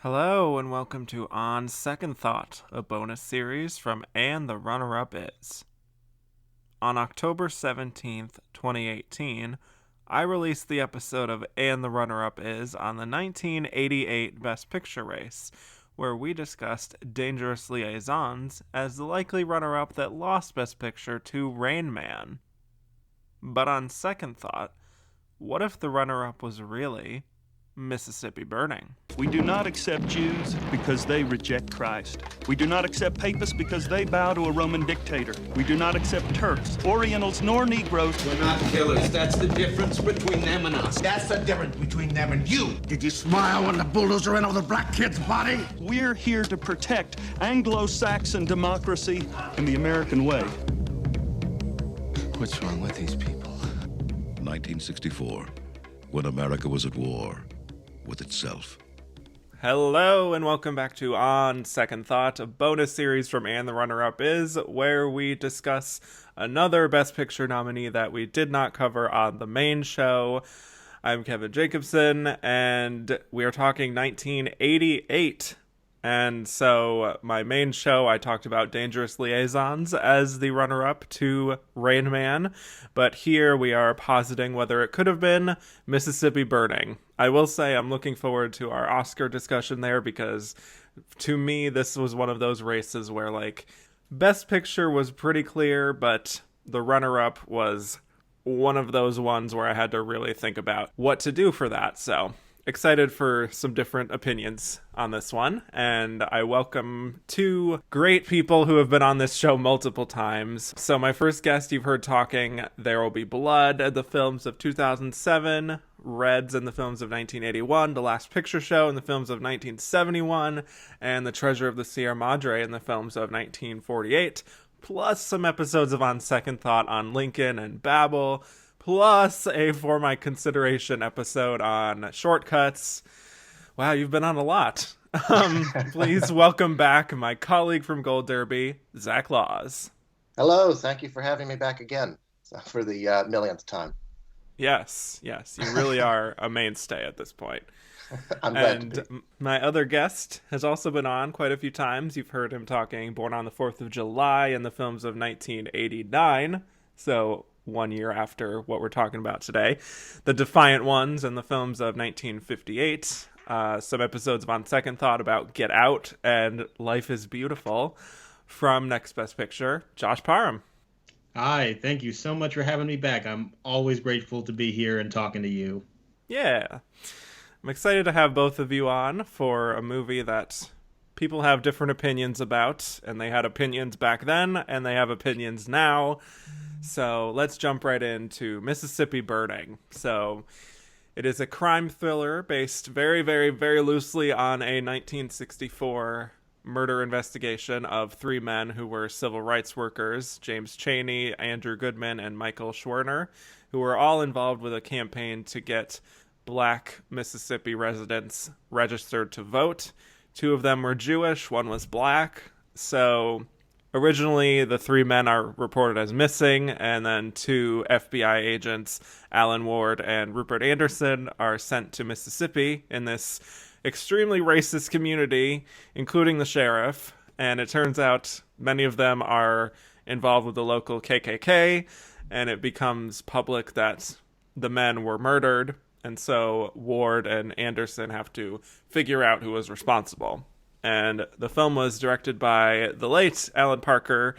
Hello and welcome to On Second Thought, a bonus series from And the Runner-Up Is. On October 17th, 2018, I released the episode of And the Runner-Up Is on the 1988 Best Picture race, where we discussed Dangerous Liaisons as the likely runner-up that lost Best Picture to Rain Man. But on second thought, what if the runner-up was really Mississippi Burning? We do not accept Jews because they reject Christ. We do not accept Papists because they bow to a Roman dictator. We do not accept Turks, Orientals, nor Negroes. We're not killers. That's the difference between them and us. That's the difference between them and you. Did you smile when the bulldozer ran over the black kid's body? We're here to protect Anglo-Saxon democracy and the American way. What's wrong with these people? 1964, when America was at war with itself. Hello and welcome back to On Second Thought, a bonus series from And the Runner-Up Is, where we discuss another Best Picture nominee that we did not cover on the main show. I'm Kevin Jacobson, and we are talking 1988. And so my main show, I talked about Dangerous Liaisons as the runner-up to Rain Man, but here we are positing whether it could have been Mississippi Burning. I will say I'm looking forward to our Oscar discussion there because to me this was one of those races where like Best Picture was pretty clear, but the runner-up was one of those ones where I had to really think about what to do for that. So excited for some different opinions on this one, and I welcome two great people who have been on this show multiple times. So my first guest you've heard talking There Will Be Blood at the films of 2007, Reds in the films of 1981, The Last Picture Show in the films of 1971, and The Treasure of the Sierra Madre in the films of 1948, plus some episodes of On Second Thought on Lincoln and Babel, plus a For My Consideration episode on shortcuts. Wow, you've been on a lot. Please welcome back my colleague from Gold Derby, Zach Laws. Hello, thank you for having me back again for the millionth time. Yes, you really are a mainstay at this point. I'm glad to be. My other guest has also been on quite a few times. You've heard him talking Born on the 4th of July in the films of 1989. So 1 year after what we're talking about today. The Defiant Ones in the films of 1958. Some episodes of On Second Thought about Get Out and Life is Beautiful. From Next Best Picture, Josh Parham. Hi, thank you so much for having me back. I'm always grateful to be here and talking to you. Yeah. I'm excited to have both of you on for a movie that people have different opinions about, and they had opinions back then, and they have opinions now. So let's jump right into Mississippi Burning. So it is a crime thriller based very, very, very loosely on a 1964 murder investigation of three men who were civil rights workers, James Chaney, Andrew Goodman, and Michael Schwerner, who were all involved with a campaign to get black Mississippi residents registered to vote. Two of them were Jewish, one was black. So originally, the three men are reported as missing, and then two FBI agents, Alan Ward and Rupert Anderson, are sent to Mississippi in this extremely racist community, including the sheriff. And it turns out many of them are involved with the local KKK, and it becomes public that the men were murdered. And so Ward and Anderson have to figure out who was responsible. And the film was directed by the late Alan Parker,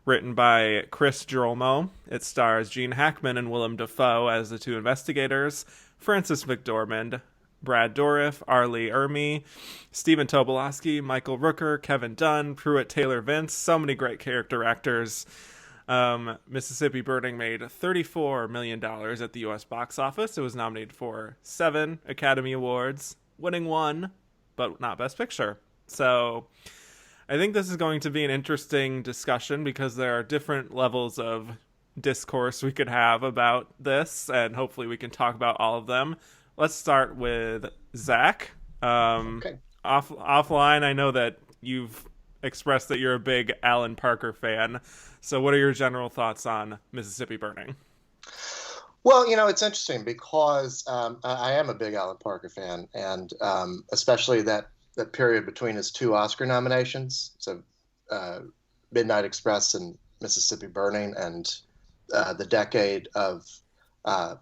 written by Chris Giromo. It stars Gene Hackman and Willem Dafoe as the two investigators, Frances McDormand, Brad Dourif, Arlie Ermey, Stephen Tobolowsky, Michael Rooker, Kevin Dunn, Pruitt Taylor Vince. So many great character actors. Mississippi Burning made $34 million at the U.S. box office. It was nominated for 7 Academy Awards, winning 1, but not Best Picture. So I think this is going to be an interesting discussion because there are different levels of discourse we could have about this, and hopefully we can talk about all of them. Let's start with Zach. Okay. Offline, I know that you've expressed that you're a big Alan Parker fan. So what are your general thoughts on Mississippi Burning? Well, it's interesting because I am a big Alan Parker fan, and especially that that period between his 2 Oscar nominations. So, Midnight Express and Mississippi Burning, and the decade of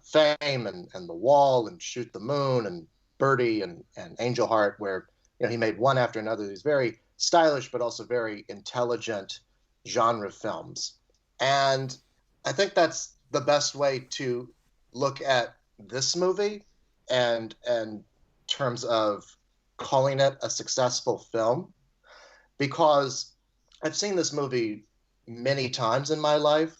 Fame and The Wall and Shoot the Moon and Birdie and Angel Heart, where he made one after another these very stylish but also very intelligent genre films. And I think that's the best way to look at this movie, and in terms of calling it a successful film, because I've seen this movie many times in my life.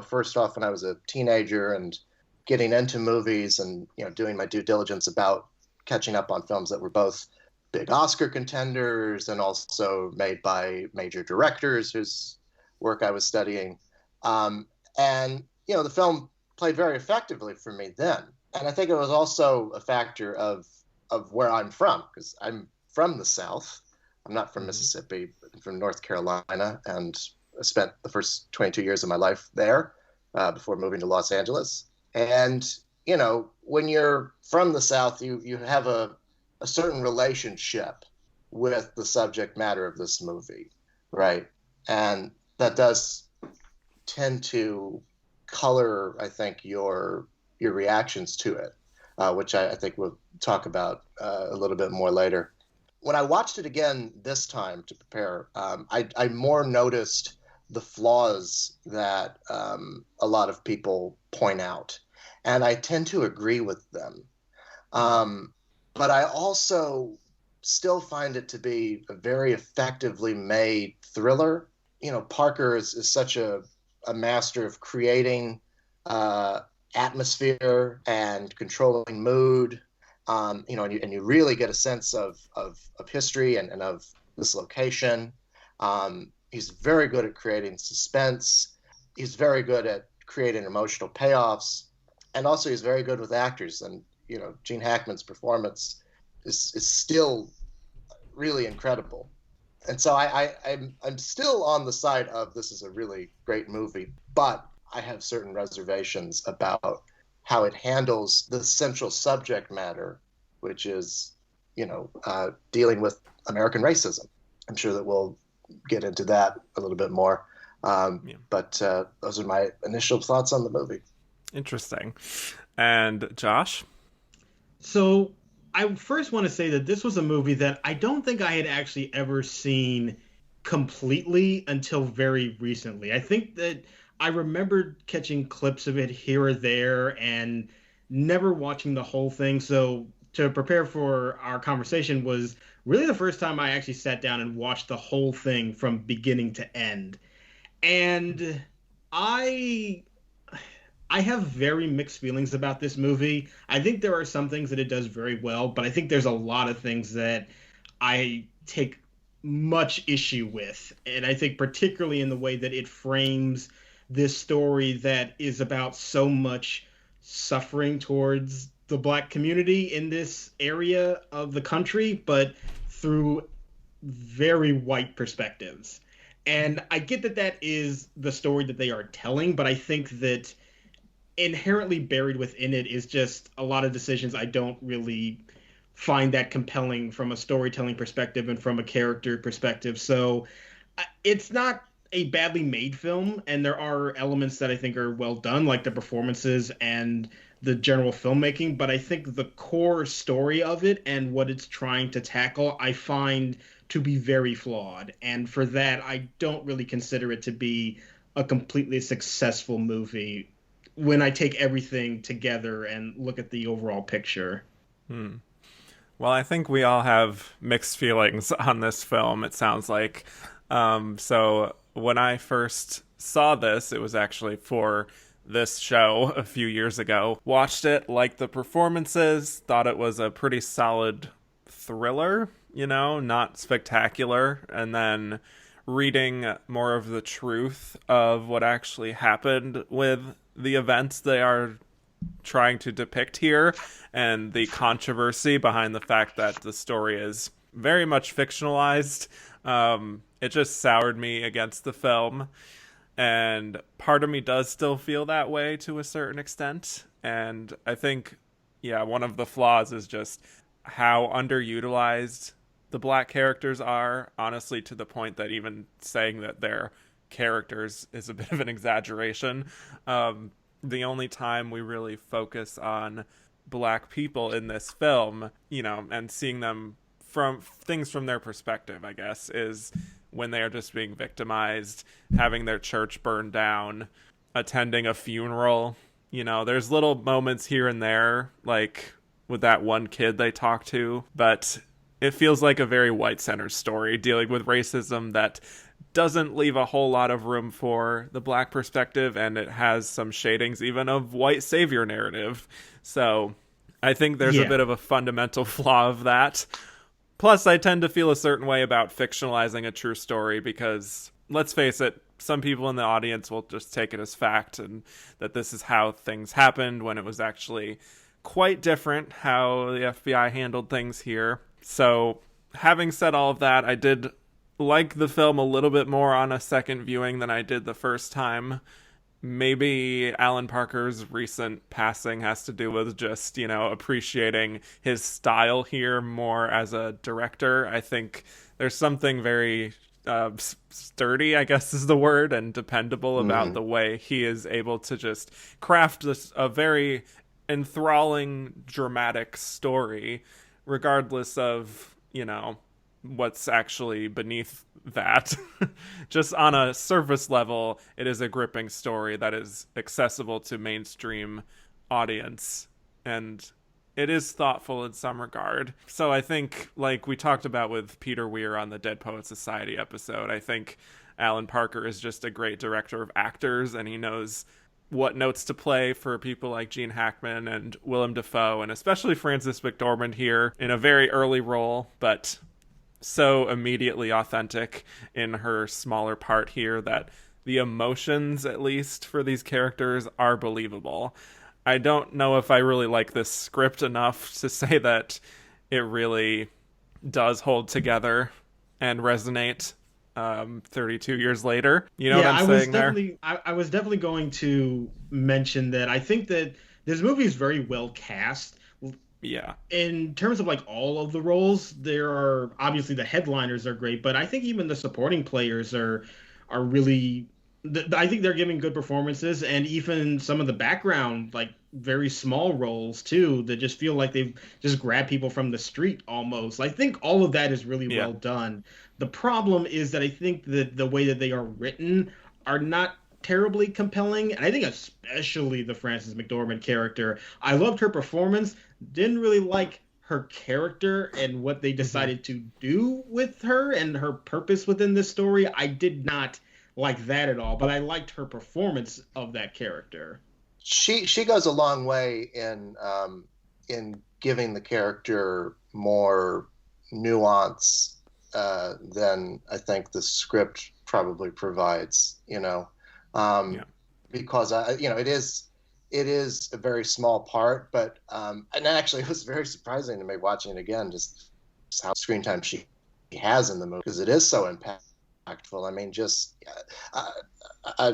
First off, when I was a teenager and getting into movies and, doing my due diligence about catching up on films that were both big Oscar contenders and also made by major directors whose work I was studying. The film played very effectively for me then. And I think it was also a factor of where I'm from, because I'm from the South. I'm not from Mississippi, I'm from North Carolina, and I spent the first 22 years of my life there before moving to Los Angeles. And, when you're from the South, you have a certain relationship with the subject matter of this movie, right? And that does tend to color, I think, your reactions to it, which I think we'll talk about a little bit more later. When I watched it again this time to prepare, I more noticed the flaws that a lot of people point out, and I tend to agree with them. But I also still find it to be a very effectively made thriller. Parker is such a master of creating atmosphere and controlling mood. And you really get a sense of history and of this location. He's very good at creating suspense. He's very good at creating emotional payoffs, and also he's very good with actors. And Gene Hackman's performance is still really incredible. And so I'm still on the side of this is a really great movie, but I have certain reservations about how it handles the central subject matter, which is, dealing with American racism. I'm sure that we'll get into that a little bit more. But those are my initial thoughts on the movie. Interesting. And Josh? So I first want to say that this was a movie that I don't think I had actually ever seen completely until very recently. I think that I remembered catching clips of it here or there and never watching the whole thing. So to prepare for our conversation was really the first time I actually sat down and watched the whole thing from beginning to end. And I have very mixed feelings about this movie. I think there are some things that it does very well, but I think there's a lot of things that I take much issue with. And I think particularly in the way that it frames this story that is about so much suffering towards the Black community in this area of the country, but through very white perspectives. And I get that that is the story that they are telling, but I think that inherently buried within it is just a lot of decisions I don't really find that compelling from a storytelling perspective and from a character perspective. So it's not a badly made film, and there are elements that I think are well done, like the performances and the general filmmaking, but I think the core story of it and what it's trying to tackle, I find to be very flawed. And for that, I don't really consider it to be a completely successful movie when I take everything together and look at the overall picture. Well, I think we all have mixed feelings on this film, it sounds like. So when I first saw this, it was actually for this show a few years ago. Watched it, liked the performances, thought it was a pretty solid thriller, not spectacular. And then reading more of the truth of what actually happened with the events they are trying to depict here, and the controversy behind the fact that the story is very much fictionalized, it just soured me against the film. And part of me does still feel that way to a certain extent. And I think, one of the flaws is just how underutilized the black characters are, honestly, to the point that even saying that they're characters is a bit of an exaggeration. The only time we really focus on black people in this film, and seeing them from things from their perspective, I guess, is when they are just being victimized, having their church burned down, attending a funeral. There's little moments here and there, like with that one kid they talk to, but it feels like a very white-centered story dealing with racism that doesn't leave a whole lot of room for the black perspective, and it has some shadings even of white savior narrative. So I think there's a bit of a fundamental flaw of that. Plus, I tend to feel a certain way about fictionalizing a true story because, let's face it, some people in the audience will just take it as fact and that this is how things happened when it was actually quite different how the FBI handled things here. So, having said all of that, I did like the film a little bit more on a second viewing than I did the first time. Maybe Alan Parker's recent passing has to do with just, appreciating his style here more as a director. I think there's something very sturdy, I guess is the word, and dependable about the way he is able to just craft a very enthralling, dramatic story, regardless of, what's actually beneath that. Just on a surface level, it is a gripping story that is accessible to mainstream audience, and it is thoughtful in some regard. So I think, like we talked about with Peter Weir on the Dead Poets Society episode, I think Alan Parker is just a great director of actors, and he knows what notes to play for people like Gene Hackman and Willem Dafoe, and especially Frances McDormand here in a very early role, but so immediately authentic in her smaller part here that the emotions, at least for these characters, are believable. I don't know if I really like this script enough to say that it really does hold together and resonate 32 years later. You know what I'm saying there? I was definitely going to mention that I think that this movie is very well cast. Yeah. In terms of like all of the roles, there are obviously the headliners are great, but I think even the supporting players are really. I think they're giving good performances, and even some of the background, like very small roles too, that just feel like they've just grabbed people from the street almost. I think all of that is really well done. The problem is that I think that the way that they are written are not terribly compelling, and I think especially the Frances McDormand character. I loved her performance, didn't really like her character and what they decided to do with her and her purpose within this story. I did not like that at all, but I liked her performance of that character. She goes a long way in giving the character more nuance than I think the script probably provides. Because it is a very small part, but and actually it was very surprising to me watching it again, just how screen time she has in the movie, because it is so impactful. I mean, just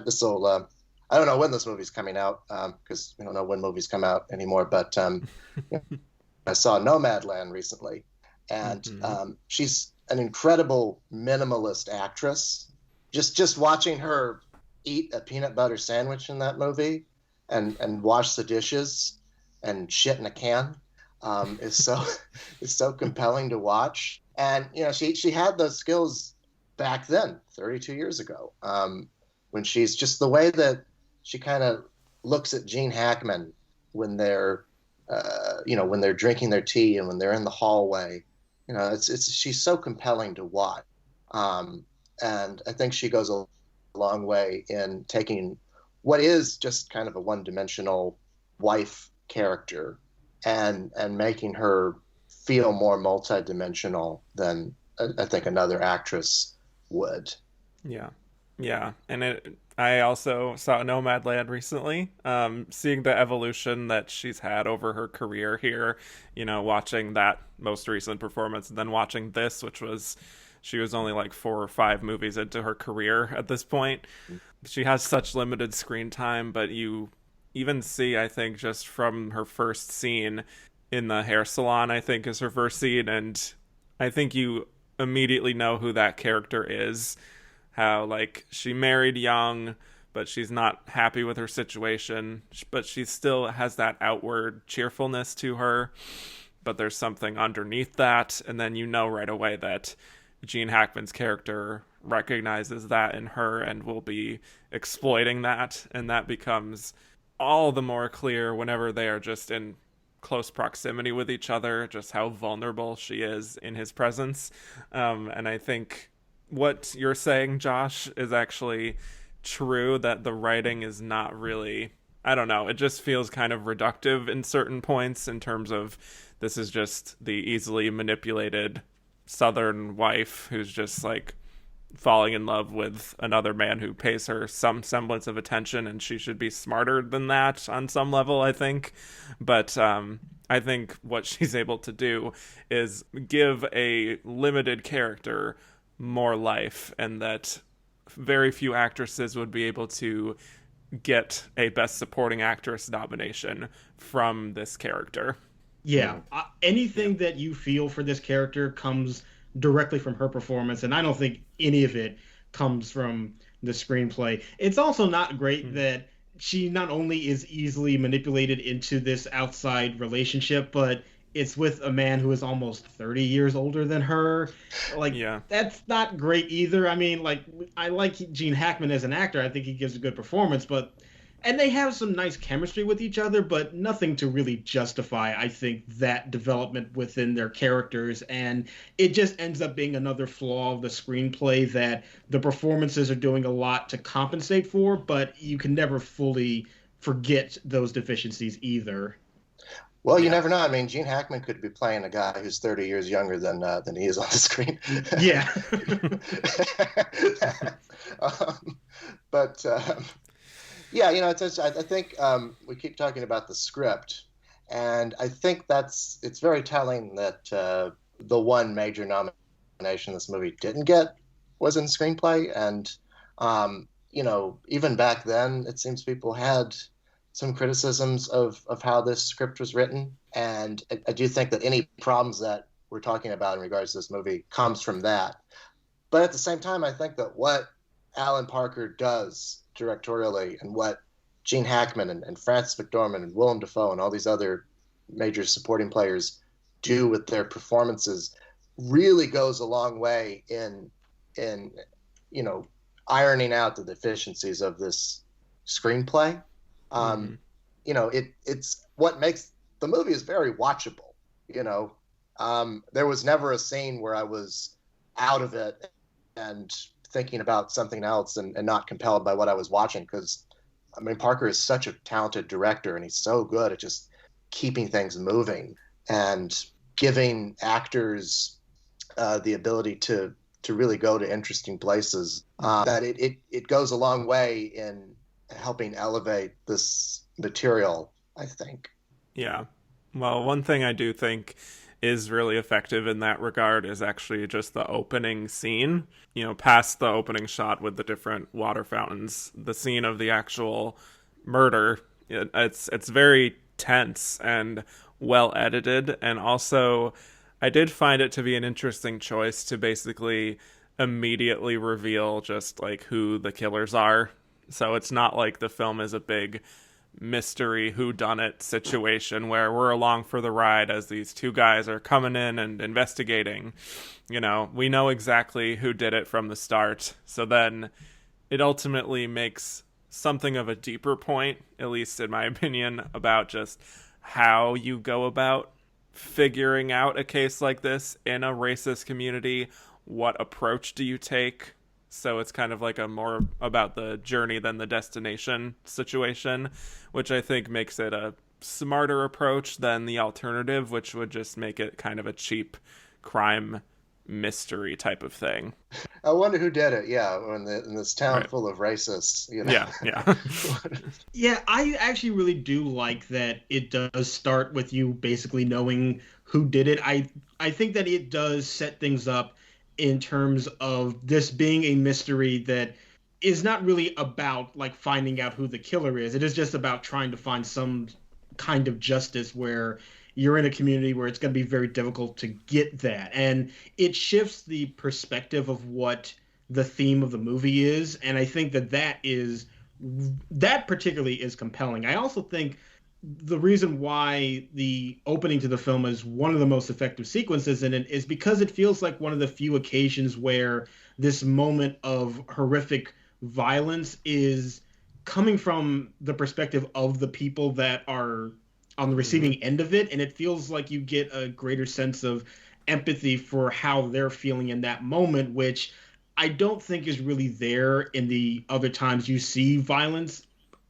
this will. I don't know when this movie's coming out, because we don't know when movies come out anymore. But I saw Nomadland recently, and she's an incredible minimalist actress. Just watching her eat a peanut butter sandwich in that movie, and wash the dishes, and shit in a can, is so compelling to watch. And she had those skills back then, 32 years ago, when she's just the way that she kind of looks at Gene Hackman when they're when they're drinking their tea and when they're in the hallway. She's so compelling to watch, and I think she goes a long way in taking what is just kind of a one-dimensional wife character and making her feel more multi-dimensional than I think another actress would. Yeah, and I also saw Nomadland recently, seeing the evolution that she's had over her career here, watching that most recent performance and then watching this, which was, she was only like 4 or 5 movies into her career at this point. She has such limited screen time, but you even see, I think, just from her first scene in the hair salon, I think is her first scene, and I think you immediately know who that character is. How, like, she married young, but she's not happy with her situation, but she still has that outward cheerfulness to her. But there's something underneath that, and then you know right away that Gene Hackman's character recognizes that in her and will be exploiting that, and that becomes all the more clear whenever they are just in close proximity with each other, just how vulnerable she is in his presence. And I think what you're saying, Josh, is actually true, that the writing is not really, I don't know, it just feels kind of reductive in certain points in terms of this is just the easily manipulated Southern wife who's just like falling in love with another man who pays her some semblance of attention, and she should be smarter than that on some level, I think. But I think what she's able to do is give a limited character more life, and that very few actresses would be able to get a Best Supporting Actress nomination from this character. Yeah, anything that you feel for this character comes directly from her performance, and I don't think any of it comes from the screenplay. It's also not great that she not only is easily manipulated into this outside relationship, but it's with a man who is almost 30 years older than her. Like, Yeah. That's not great either. I mean, like, I like Gene Hackman as an actor. I think he gives a good performance, and they have some nice chemistry with each other, but nothing to really justify, I think, that development within their characters. And it just ends up being another flaw of the screenplay that the performances are doing a lot to compensate for, but you can never fully forget those deficiencies either. Well, you never know. I mean, Gene Hackman could be playing a guy who's 30 years younger than he is on the screen. Yeah. But yeah, I think we keep talking about the script, and I think it's very telling that the one major nomination this movie didn't get was in screenplay. And even back then, it seems people had some criticisms of how this script was written, and I do think that any problems that we're talking about in regards to this movie comes from that. But at the same time, I think that what Alan Parker does directorially, and what Gene Hackman and Frances McDormand and Willem Dafoe and all these other major supporting players do with their performances really goes a long way in ironing out the deficiencies of this screenplay. It's what makes the movie is very watchable. There was never a scene where I was out of it and thinking about something else and not compelled by what I was watching, because I mean, Parker is such a talented director, and he's so good at just keeping things moving and giving actors the ability to really go to interesting places, that it goes a long way in helping elevate this material, I think. Yeah. Well, one thing I do think is really effective in that regard is actually just the opening scene. Past the opening shot with the different water fountains, the scene of the actual murder, it's very tense and well edited. And also, I did find it to be an interesting choice to basically immediately reveal just like who the killers are. So it's not like the film is a big mystery whodunit situation where we're along for the ride as these two guys are coming in and investigating. We know exactly who did it from the start. So then it ultimately makes something of a deeper point, at least in my opinion, about just how you go about figuring out a case like this in a racist community. What approach do you take? So it's kind of like a more about the journey than the destination situation, which I think makes it a smarter approach than the alternative, which would just make it kind of a cheap crime mystery type of thing. I wonder who did it. Yeah, in this town full of racists. Yeah. Yeah, I actually really do like that it does start with you basically knowing who did it. I think that it does set things up in terms of this being a mystery that is not really about like finding out who the killer is. It is just about trying to find some kind of justice where you're in a community where it's going to be very difficult to get that. And it shifts the perspective of what the theme of the movie is. And I think that particularly is compelling. I also think the reason why the opening to the film is one of the most effective sequences in it is because it feels like one of the few occasions where this moment of horrific violence is coming from the perspective of the people that are on the receiving end of it, and it feels like you get a greater sense of empathy for how they're feeling in that moment, which I don't think is really there in the other times you see violence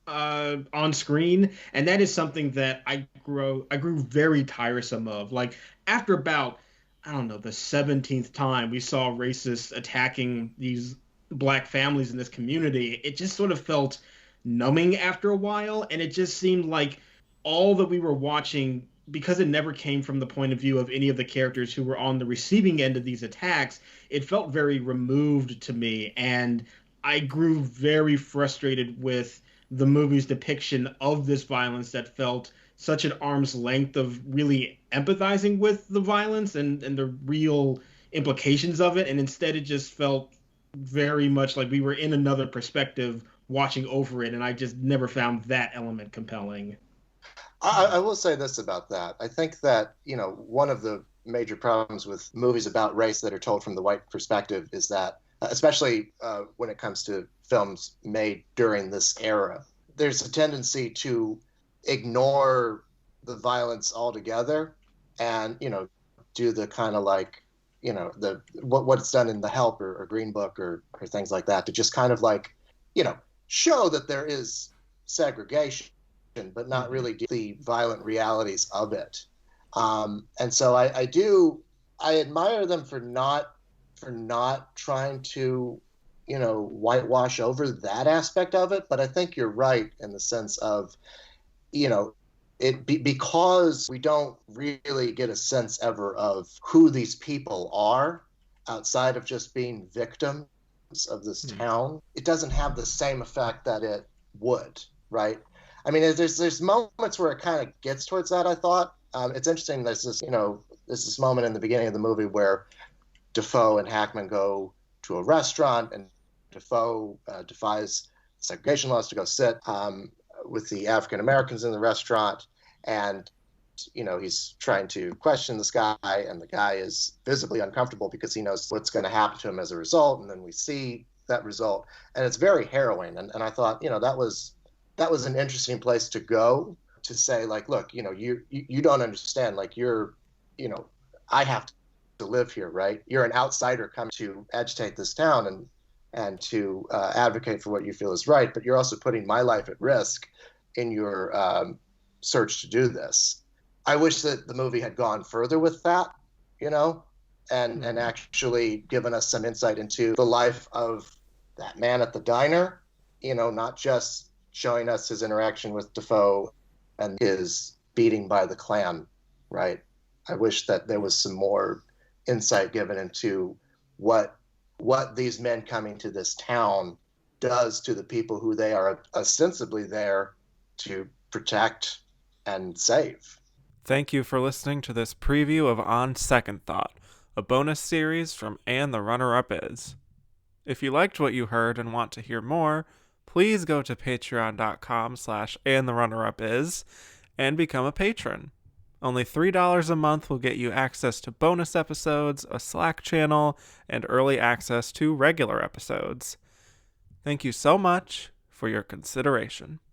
on screen, and that is something that I grew very tiresome of. Like after about, I don't know, the 17th time we saw racists attacking these black families in this community, it just sort of felt numbing after a while, and it just seemed like all that we were watching, because it never came from the point of view of any of the characters who were on the receiving end of these attacks, it felt very removed to me, and I grew very frustrated with the movie's depiction of this violence that felt such an arm's length of really empathizing with the violence and the real implications of it. And instead it just felt very much like we were in another perspective watching over it. And I just never found that element compelling. I will say this about that. I think that, one of the major problems with movies about race that are told from the white perspective is that, especially when it comes to films made during this era, there's a tendency to ignore the violence altogether and, do the kind of like, what's done in The Help or Green Book or things like that, to just kind of like, show that there is segregation, but not really do the violent realities of it. And so I admire them for not trying to, whitewash over that aspect of it. But I think you're right in the sense of, because we don't really get a sense ever of who these people are outside of just being victims of this town. It doesn't have the same effect that it would, right? I mean, there's moments where it kind of gets towards that, I thought. It's interesting, there's this moment in the beginning of the movie where Defoe and Hackman go to a restaurant, and Defoe defies segregation laws to go sit with the African Americans in the restaurant, and he's trying to question this guy, and the guy is visibly uncomfortable because he knows what's going to happen to him as a result, and then we see that result, and it's very harrowing. And I thought, that was an interesting place to go, to say, like, look, you don't understand, like, I have to live here, right? You're an outsider coming to agitate this town and to advocate for what you feel is right, but you're also putting my life at risk in your search to do this. I wish that the movie had gone further with that, and actually given us some insight into the life of that man at the diner, not just showing us his interaction with Defoe and his beating by the Klan, right? I wish that there was some more insight given into what these men coming to this town does to the people who they are ostensibly there to protect and save. Thank you for listening to this preview of On Second Thought, a bonus series from And the Runner-Up Is. If you liked what you heard and want to hear more, please go to patreon.com/andtherunnerup.is and become a patron. Only $3 a month will get you access to bonus episodes, a Slack channel, and early access to regular episodes. Thank you so much for your consideration.